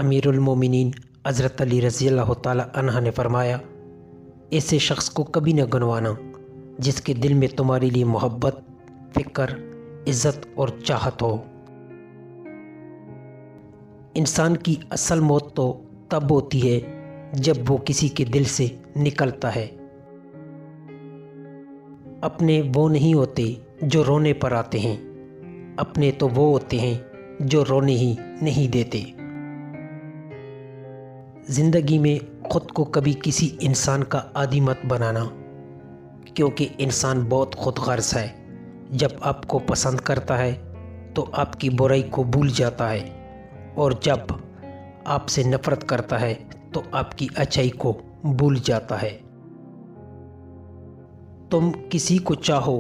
अमीरुल मोमिनीन हज़रत अली रज़ी अल्लाह ताला अन्हा ने फरमाया, ऐसे शख्स को कभी न गनवाना जिसके दिल में तुम्हारे लिए मोहब्बत, फ़िक्र, इज़्ज़त और चाहत हो। इंसान की असल मौत तो तब होती है जब वो किसी के दिल से निकलता है। अपने वो नहीं होते जो रोने पर आते हैं, अपने तो वो होते हैं जो रोने ही नहीं देते। ज़िंदगी में ख़ुद को कभी किसी इंसान का आदी मत बनाना, क्योंकि इंसान बहुत ख़ुदगर्ज़ है। जब आपको पसंद करता है तो आपकी बुराई को भूल जाता है, और जब आपसे नफ़रत करता है तो आपकी अच्छाई को भूल जाता है। तुम किसी को चाहो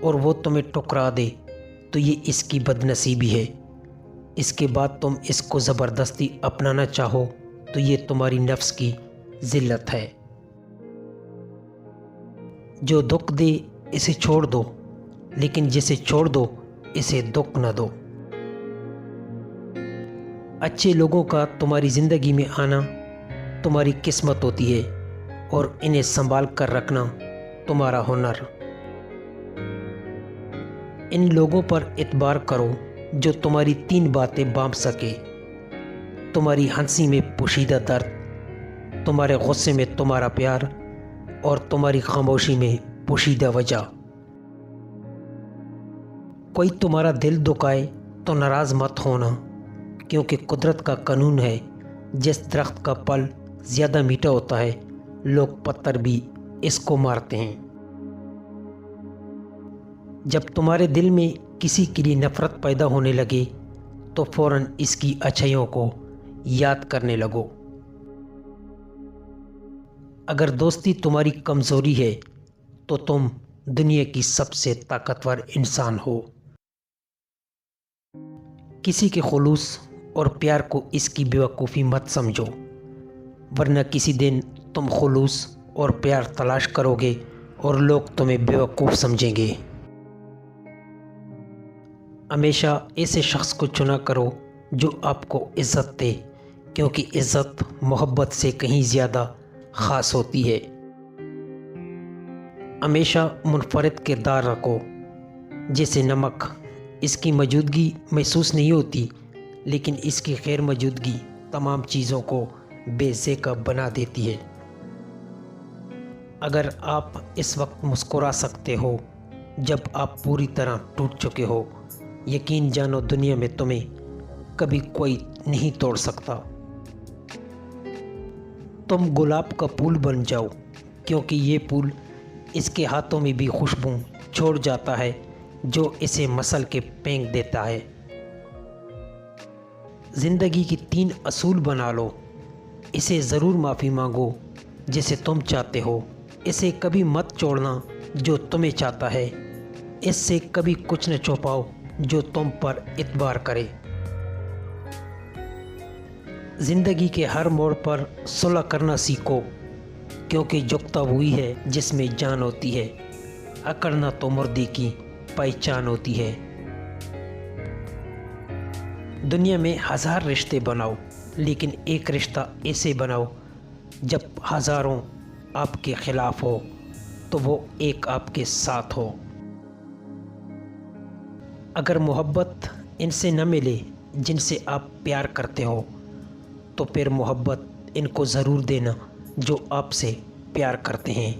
और वो तुम्हें ठुकरा दे तो ये इसकी बदनसीबी है। इसके बाद तुम इसको ज़बरदस्ती अपनाना चाहो तो ये तुम्हारी नफ्स की ज़िल्लत है। जो दुख दे इसे छोड़ दो, लेकिन जिसे छोड़ दो इसे दुख न दो। अच्छे लोगों का तुम्हारी ज़िंदगी में आना तुम्हारी किस्मत होती है, और इन्हें संभाल कर रखना तुम्हारा हुनर। इन लोगों पर इत्बार करो जो तुम्हारी 3 बातें बांध सके: तुम्हारी हंसी में पोशीदा दर्द, तुम्हारे गुस्से में तुम्हारा प्यार, और तुम्हारी खामोशी में पोशीदा वजह। कोई तुम्हारा दिल दुखाए तो नाराज़ मत होना, क्योंकि कुदरत का कानून है, जिस दरख्त का फल ज़्यादा मीठा होता है लोग पत्थर भी इसको मारते हैं। जब तुम्हारे दिल में किसी के लिए नफ़रत पैदा होने लगे तो फ़ौरन इसकी अच्छाइयों को याद करने लगो। अगर दोस्ती तुम्हारी कमज़ोरी है तो तुम दुनिया की सबसे ताकतवर इंसान हो। किसी के खुलूस और प्यार को इसकी बेवकूफ़ी मत समझो, वरना किसी दिन तुम खुलूस और प्यार तलाश करोगे और लोग तुम्हें बेवकूफ़ समझेंगे। हमेशा ऐसे शख्स को चुना करो जो आपको इज़्ज़त दे, क्योंकि इज़्ज़त मोहब्बत से कहीं ज़्यादा ख़ास होती है। हमेशा मुनफरद किरदार रखो, जैसे नमक, इसकी मौजूदगी महसूस नहीं होती, लेकिन इसकी गैर मौजूदगी तमाम चीज़ों को बेज़ैका बना देती है। अगर आप इस वक्त मुस्कुरा सकते हो जब आप पूरी तरह टूट चुके हो, यकीन जानो दुनिया में तुम्हें कभी कोई नहीं तोड़ सकता। तुम गुलाब का फूल बन जाओ, क्योंकि ये फूल इसके हाथों में भी खुशबू छोड़ जाता है जो इसे मसल के फेंक देता है। ज़िंदगी की 3 असूल बना लो। इसे ज़रूर माफ़ी मांगो जिसे तुम चाहते हो, इसे कभी मत छोड़ना जो तुम्हें चाहता है, इससे कभी कुछ न छुपाओ जो तुम पर इत्बार करे। ज़िंदगी के हर मोड़ पर सुलह करना सीखो, क्योंकि जुगता हुई है जिसमें जान होती है, अकड़ना तो मुर्दे की पहचान होती है। दुनिया में 1000 रिश्ते बनाओ, लेकिन एक रिश्ता ऐसे बनाओ जब हज़ारों आपके ख़िलाफ़ हो तो वो एक आपके साथ हो। अगर मोहब्बत इनसे न मिले जिनसे आप प्यार करते हो, तो फिर मोहब्बत इनको ज़रूर देना जो आपसे प्यार करते हैं।